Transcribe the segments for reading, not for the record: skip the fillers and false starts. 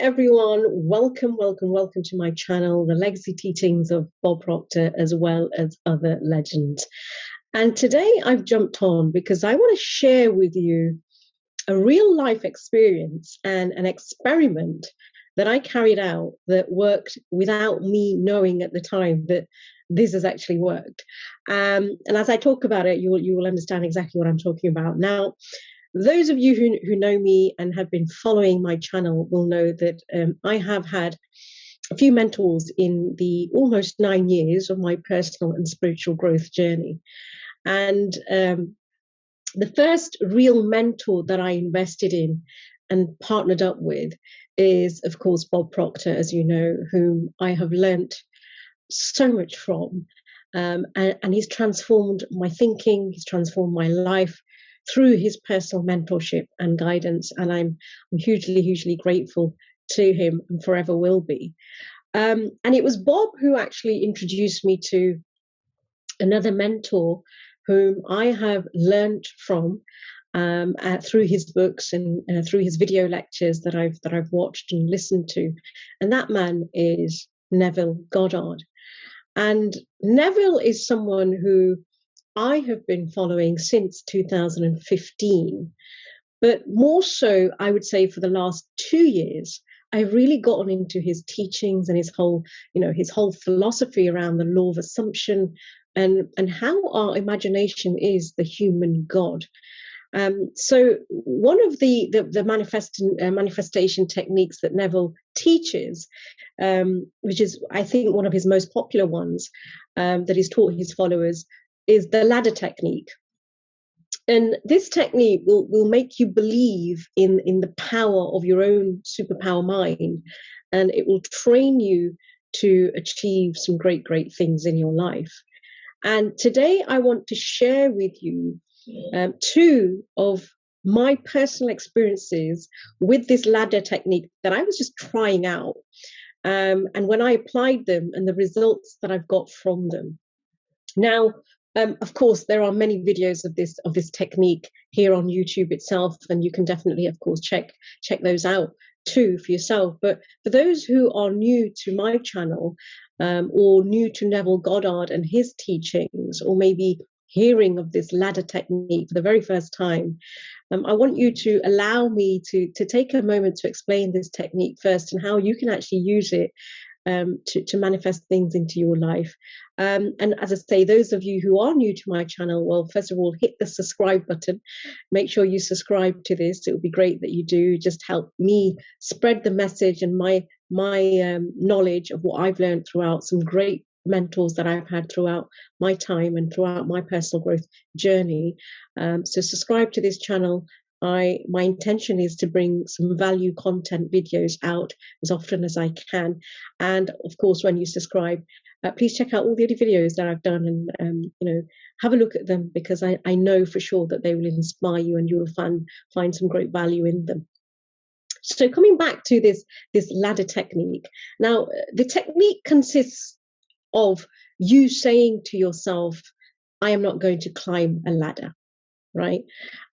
everyone. Welcome, welcome, welcome to my channel, The Legacy Teachings of Bob Proctor, as well as other legends. And today I've jumped on because I want to share with you a real life experience and an experiment that I carried out that worked without me knowing at the time that this has actually worked. And as I talk about it, you will understand exactly what I'm talking about. Now, those of you who know me and have been following my channel will know that I have had a few mentors in the almost 9 years of my personal and spiritual growth journey. And the first real mentor that I invested in and partnered up with is, of course, Bob Proctor, as you know, whom I have learnt so much from. And he's transformed my thinking, he's transformed my life through his personal mentorship and guidance. And I'm hugely, hugely grateful to him and forever will be. And it was Bob who actually introduced me to another mentor whom I have learned from through his books and through his video lectures that I've watched and listened to. And that man is Neville Goddard. And Neville is someone who I have been following since 2015, but more so, I would say, for the last 2 years, I've really gotten into his teachings and his whole philosophy around the law of assumption and how our imagination is the human God. So one of the manifestation techniques that Neville teaches, which is, I think, one of his most popular ones that he's taught his followers, is the ladder technique. And this technique will make you believe in the power of your own superpower mind, and it will train you to achieve some great, great things in your life. And today I want to share with you two of my personal experiences with this ladder technique that I was just trying out. And when I applied them and the results that I've got from them. Now, of course, there are many videos of this technique here on YouTube itself, and you can definitely, of course, check those out too for yourself. But for those who are new to my channel, or new to Neville Goddard and his teachings, or maybe hearing of this ladder technique for the very first time, I want you to allow me to take a moment to explain this technique first and how you can actually use it to manifest things into your life. And as I say, those of you who are new to my channel, well, first of all, hit the subscribe button. Make sure you subscribe to this. It would be great that you do. Just help me spread the message and my knowledge of what I've learned throughout some great mentors that I've had throughout my time and throughout my personal growth journey. So subscribe to this channel. My intention is to bring some value content videos out as often as I can. And of course, when you subscribe, please check out all the other videos that I've done and have a look at them, because I know for sure that they will inspire you and you will find some great value in them. So coming back to this ladder technique. Now, the technique consists of you saying to yourself, I am not going to climb a ladder. Right.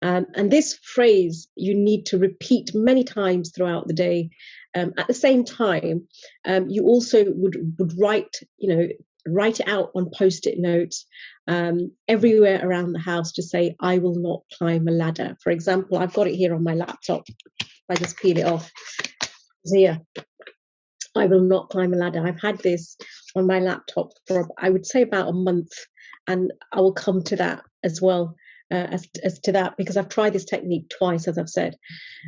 And this phrase you need to repeat many times throughout the day. At the same time, you also would write it out on Post-it notes everywhere around the house to say, I will not climb a ladder. For example, I've got it here on my laptop. I just peel it off. It's here. I will not climb a ladder. I've had this on my laptop for, I would say, about a month, and I will come to that as well. As to that, because I've tried this technique twice, as I've said.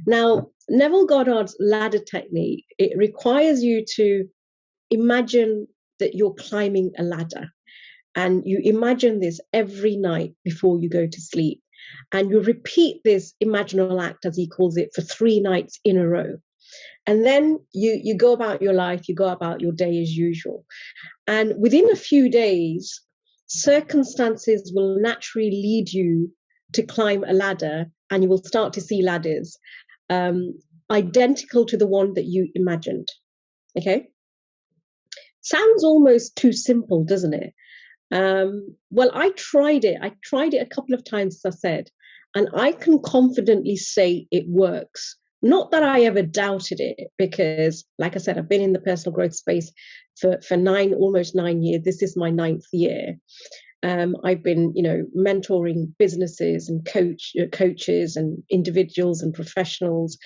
Now, Neville Goddard's ladder technique, it requires you to imagine that you're climbing a ladder, and you imagine this every night before you go to sleep, and you repeat this imaginal act, as he calls it, for 3 nights in a row. And then you go about your life, you go about your day as usual, and within a few days, circumstances will naturally lead you to climb a ladder, and you will start to see ladders identical to the one that you imagined. Okay? Sounds almost too simple, doesn't it? Well, I tried it. I tried it a couple of times, as I said, and I can confidently say it works Not that I ever doubted it, because, like I said, I've been in the personal growth space for almost 9 years. This is my ninth year. I've been, mentoring businesses and coaches and individuals and professionals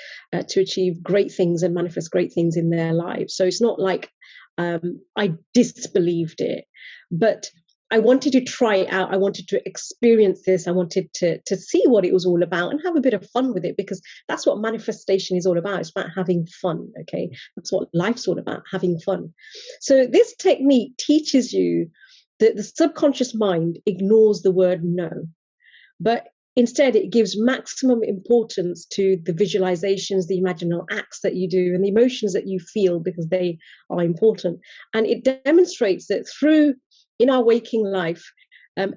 to achieve great things and manifest great things in their lives. So it's not like I disbelieved it, but I wanted to try it out. I wanted to experience this. I wanted to see what it was all about and have a bit of fun with it, because that's what manifestation is all about. It's about having fun. Okay. That's what life's all about, having fun. So this technique teaches you that the subconscious mind ignores the word no, but instead it gives maximum importance to the visualizations, the imaginal acts that you do, and the emotions that you feel, because they are important. And it demonstrates that through, in our waking life,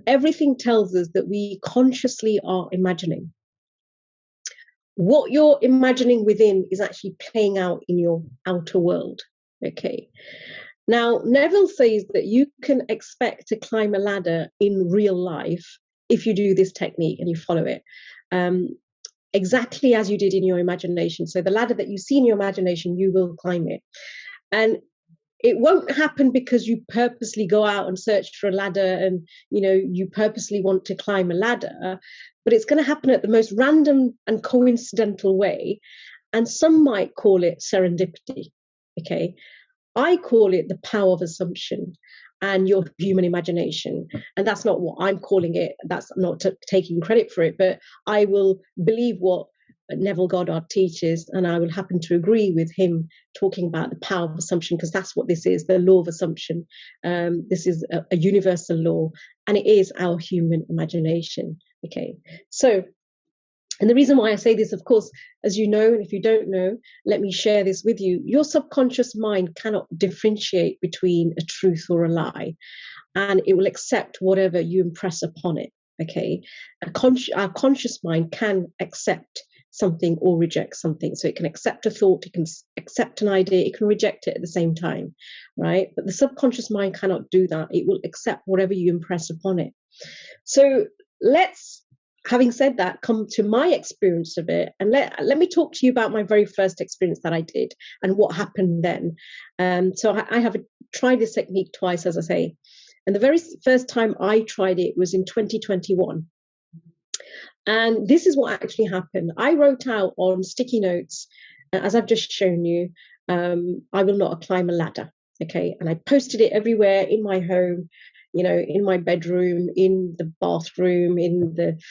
everything tells us that we consciously are imagining. What you're imagining within is actually playing out in your outer world. Okay. Now, Neville says that you can expect to climb a ladder in real life if you do this technique and you follow it exactly as you did in your imagination. So the ladder that you see in your imagination, you will climb it. And it won't happen because you purposely go out and search for a ladder and, you purposely want to climb a ladder, but it's going to happen at the most random and coincidental way. And some might call it serendipity. Okay. I call it the power of assumption and your human imagination. And that's not what I'm calling it. That's not taking credit for it, but I will believe what Neville Goddard teaches, and I will happen to agree with him talking about the power of assumption, because that's what this is, the law of assumption. This is a universal law, and it is our human imagination. Okay, so, and the reason why I say this, of course, as you know, and if you don't know, let me share this with you. Your subconscious mind cannot differentiate between a truth or a lie, and it will accept whatever you impress upon it. Okay, our conscious mind can accept something or reject something. So it can accept a thought, it can accept an idea, it can reject it at the same time, right? But the subconscious mind cannot do that. It will accept whatever you impress upon it. So let's, having said that, come to my experience of it, and let me talk to you about my very first experience that I did and what happened then. So I have tried this technique twice, as I say, and the very first time I tried it was in 2021. And this is what actually happened. I wrote out on sticky notes, as I've just shown you, I will not climb a ladder. Okay. And I posted it everywhere in my home, in my bedroom, in the bathroom, in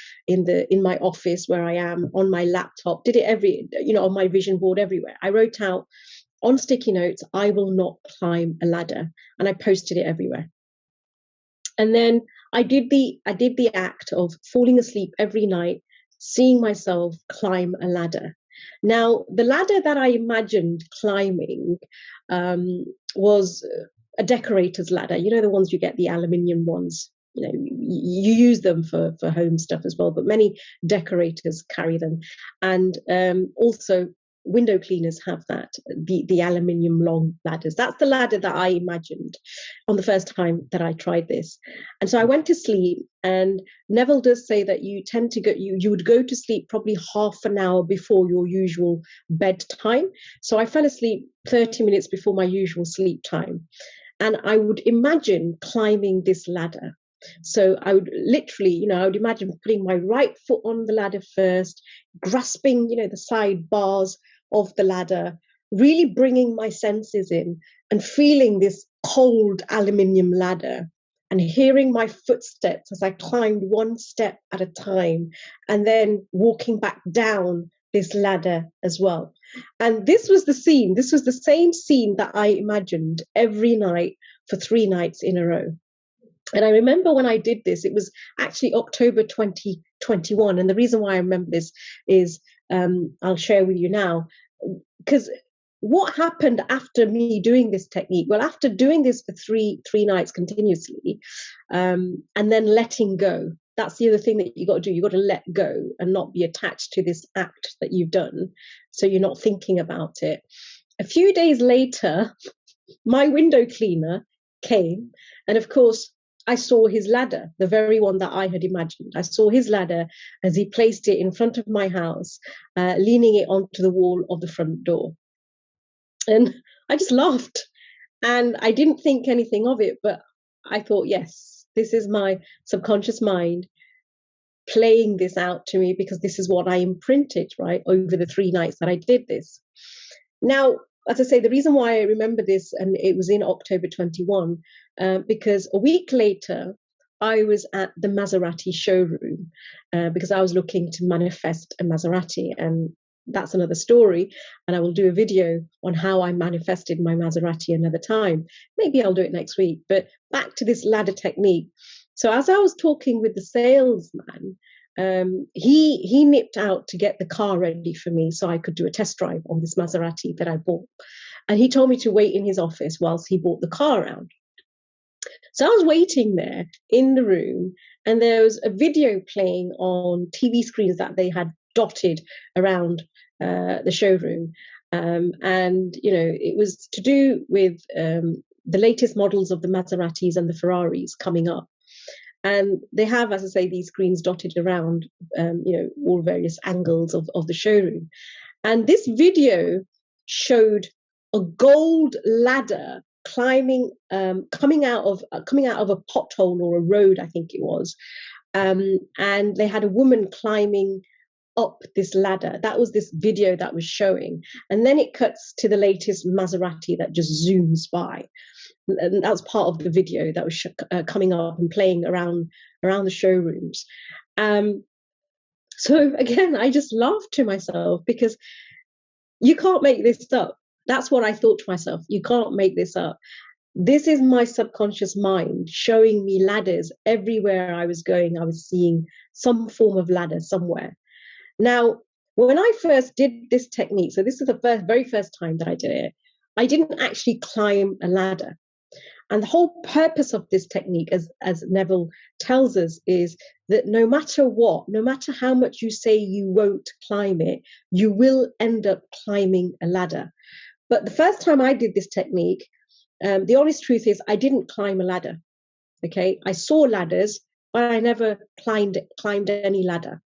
my office where I am, on my laptop, did it on my vision board, everywhere. I wrote out on sticky notes, I will not climb a ladder. And I posted it everywhere. And then I did the act of falling asleep every night, seeing myself climb a ladder. Now, the ladder that I imagined climbing was a decorator's ladder. The ones you get, the aluminium ones. You use them for home stuff as well, but many decorators carry them. And also window cleaners have that, the aluminium long ladders. That's the ladder that I imagined on the first time that I tried this. And so I went to sleep, and Neville does say that you tend to you would go to sleep probably half an hour before your usual bedtime. So I fell asleep 30 minutes before my usual sleep time. And I would imagine climbing this ladder. So I would literally, I would imagine putting my right foot on the ladder first, grasping, the side bars of the ladder, really bringing my senses in and feeling this cold aluminium ladder and hearing my footsteps as I climbed one step at a time, and then walking back down this ladder as well. And this was the scene. This was the same scene that I imagined every night for 3 nights in a row. And I remember when I did this, it was actually October 2021. And the reason why I remember this is I'll share with you now, because what happened after me doing this technique? Well, after doing this for three nights continuously, and then letting go, that's the other thing that you got to do. You got to let go and not be attached to this act that you've done. So you're not thinking about it. A few days later, my window cleaner came, and of course, I saw his ladder, the very one that I had imagined. I saw his ladder as he placed it in front of my house, leaning it onto the wall of the front door. And I just laughed, and I didn't think anything of it, but I thought, yes, this is my subconscious mind playing this out to me, because this is what I imprinted, right, over the 3 nights that I did this. Now, as I say, the reason why I remember this, and it was in October 21, because a week later, I was at the Maserati showroom because I was looking to manifest a Maserati. And that's another story. And I will do a video on how I manifested my Maserati another time. Maybe I'll do it next week. But back to this ladder technique. So as I was talking with the salesman, he nipped out to get the car ready for me so I could do a test drive on this Maserati that I bought. And he told me to wait in his office whilst he brought the car around. So I was waiting there in the room, and there was a video playing on TV screens that they had dotted around the showroom. And, you know, it was to do with the latest models of the Maseratis and the Ferraris coming up. And they have, as I say, these screens dotted around, you know, all various angles of the showroom. And this video showed a gold ladder climbing, coming out of a pothole or a road, I think it was. And they had a woman climbing up this ladder. That was this video that was showing. And then it cuts to the latest Maserati that just zooms by. And that was part of the video that was coming up and playing around the showrooms. So again, I just laughed to myself, because you can't make this up. That's what I thought to myself. You can't make this up. This is my subconscious mind showing me ladders everywhere I was going. I was seeing some form of ladder somewhere. Now, when I first did this technique, so this is the very first time that I did it, I didn't actually climb a ladder. And the whole purpose of this technique, as Neville tells us, is that no matter what, no matter how much you say you won't climb it, you will end up climbing a ladder. But the first time I did this technique, the honest truth is I didn't climb a ladder. Okay, I saw ladders, but I never climbed any ladder.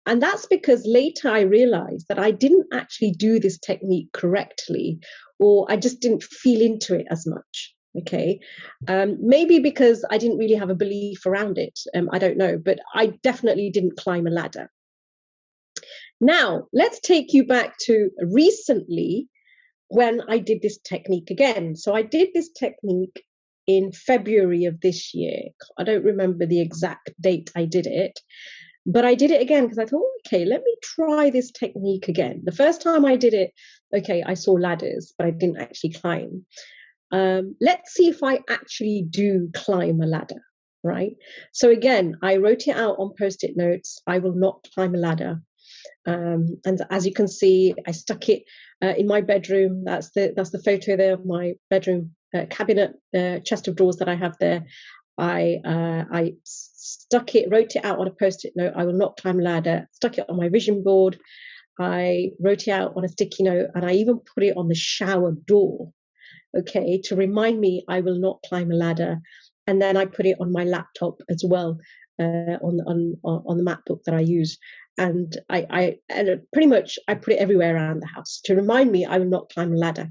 And that's because later I realized that I didn't actually do this technique correctly, or I just didn't feel into it as much. Okay, maybe because I didn't really have a belief around it. I don't know, but I definitely didn't climb a ladder. Now, let's take you back to recently, when I did this technique again. So I did this technique in February of this year. I don't remember the exact date I did it, but I did it again because I thought, okay, let me try this technique again. The first time I did it, okay, I saw ladders, but I didn't actually climb. Let's see if I actually do climb a ladder, right? So again, I wrote it out on Post-it notes. I will not climb a ladder. And as you can see, I stuck it in my bedroom. That's the photo there of my bedroom cabinet, chest of drawers that I have there. I stuck it, wrote it out on a Post-it note. I will not climb a ladder. Stuck it on my vision board. I wrote it out on a sticky note, and I even put it on the shower door. Okay, to remind me I will not climb a ladder. And then I put it on my laptop as well, on the MacBook that I use. And I pretty much I put it everywhere around the house to remind me I will not climb a ladder.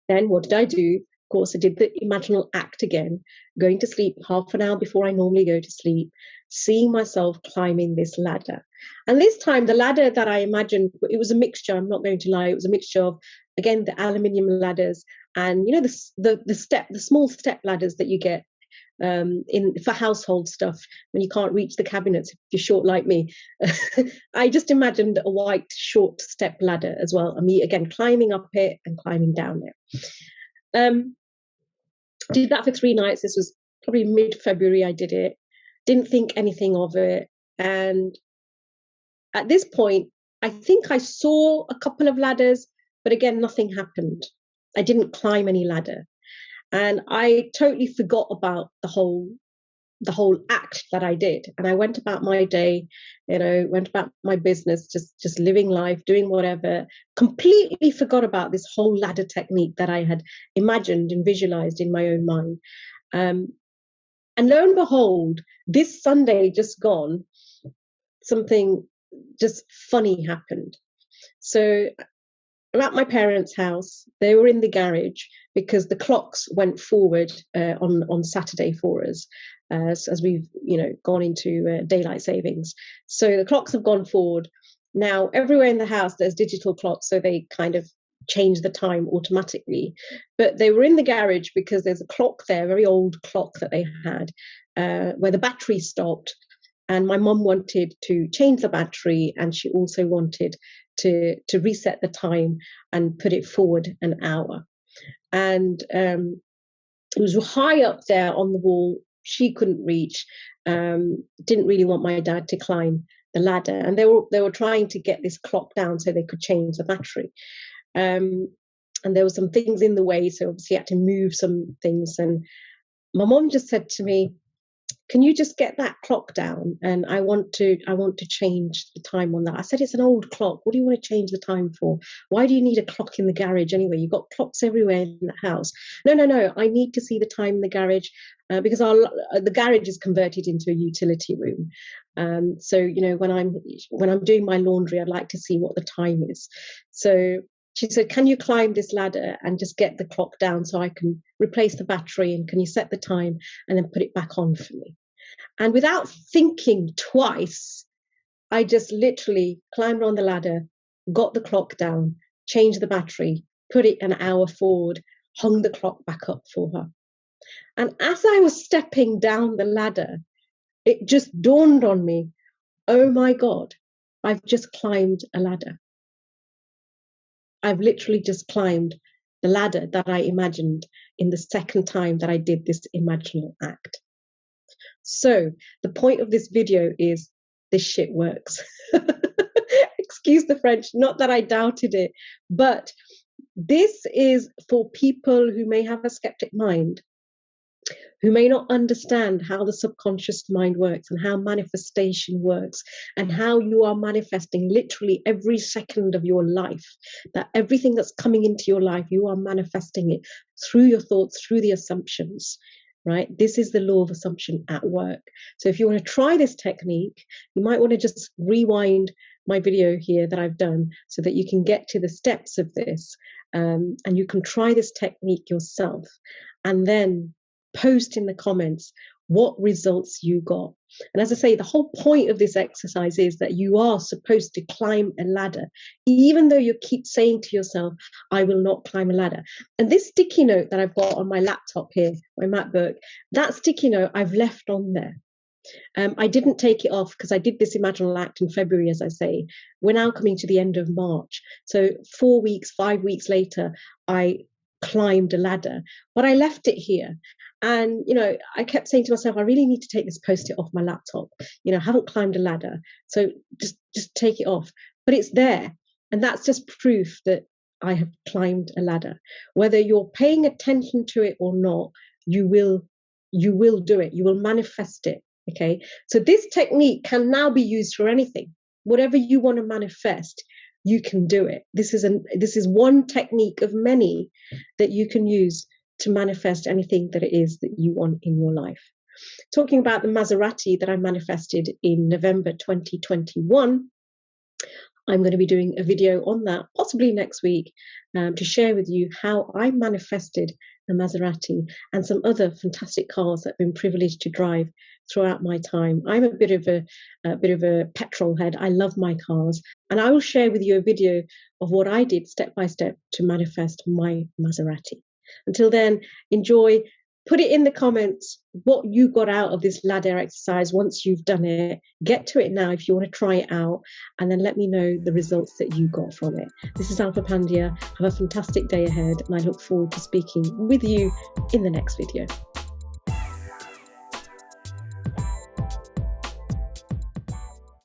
Then what did I do? Of course, I did the imaginal act again, going to sleep half an hour before I normally go to sleep, seeing myself climbing this ladder. And this time, the ladder that I imagined, it was a mixture, I'm not going to lie, it was a mixture of, again, the aluminium ladders and, you know, the small step ladders that you get for household stuff when you can't reach the cabinets if you're short like me. I just imagined a white short step ladder as well, and me again climbing up it and climbing down it. Did that for 3 nights. This was probably mid-February I did it. Didn't think anything of it, and at this point I think I saw a couple of ladders, but again nothing happened. I didn't climb any ladder. And I totally forgot about the whole act that I did. And I went about my day, you know, went about my business, just living life, doing whatever, completely forgot about this whole ladder technique that I had imagined and visualized in my own mind. And lo and behold, this Sunday just gone, something just funny happened. So I'm at my parents' house. They were in the garage because the clocks went forward on Saturday for us, as we've gone into daylight savings. So the clocks have gone forward. Now everywhere in the house there's digital clocks, so they kind of change the time automatically. But they were in the garage because there's a clock there, a very old clock that they had, where the battery stopped. And my mum wanted to change the battery, and she also wanted to reset the time and put it forward an hour. And it was high up there on the wall. She couldn't reach. Didn't really want my dad to climb the ladder, and they were trying to get this clock down so they could change the battery. And there were some things in the way, so obviously I had to move some things. And my mum just said to me, "Can you just get that clock down? And I want to change the time on that." I said, "It's an old clock. What do you want to change the time for? Why do you need a clock in the garage anyway? You've got clocks everywhere in the house." No. I need to see the time in the garage because the garage is converted into a utility room. So when I'm doing my laundry, I'd like to see what the time is. So she said, "Can you climb this ladder and just get the clock down so I can replace the battery, and can you set the time and then put it back on for me?" And without thinking twice, I just literally climbed on the ladder, got the clock down, changed the battery, put it an hour forward, hung the clock back up for her. And as I was stepping down the ladder, it just dawned on me, oh my God, I've just climbed a ladder. I've literally just climbed the ladder that I imagined in the second time that I did this imaginal act. So the point of this video is this shit works. Excuse the French, not that I doubted it, but this is for people who may have a skeptic mind, who may not understand how the subconscious mind works and how manifestation works and how you are manifesting literally every second of your life, that everything that's coming into your life, you are manifesting it through your thoughts, through the assumptions, right? This is the law of assumption at work. So if you want to try this technique, you might want to just rewind my video here that I've done so that you can get to the steps of this, and you can try this technique yourself and then post in the comments what results you got. And as I say, the whole point of this exercise is that you are supposed to climb a ladder, even though you keep saying to yourself, I will not climb a ladder. And this sticky note that I've got on my laptop here, my MacBook, that sticky note I've left on there. I didn't take it off because I did this imaginal act in February, as I say. We're now coming to the end of March. So 4 weeks, 5 weeks later, I climbed a ladder, but I left it here. And, I kept saying to myself, I really need to take this post-it off my laptop. I haven't climbed a ladder, so just take it off. But it's there. And that's just proof that I have climbed a ladder. Whether you're paying attention to it or not, you will do it. You will manifest it. Okay. So this technique can now be used for anything. Whatever you want to manifest, you can do it. This is one technique of many that you can use to manifest anything that it is that you want in your life. Talking about the Maserati that I manifested in November 2021, I'm going to be doing a video on that, possibly next week, to share with you how I manifested a Maserati and some other fantastic cars that I've been privileged to drive throughout my time. I'm a bit of a petrol head. I love my cars, and I will share with you a video of what I did step by step to manifest my Maserati. Until then, enjoy. Put it in the comments what you got out of this ladder exercise once you've done it. Get to it now if you want to try it out, and then let me know the results that you got from it. This is Alpha Pandia. Have a fantastic day ahead, and I look forward to speaking with you in the next video.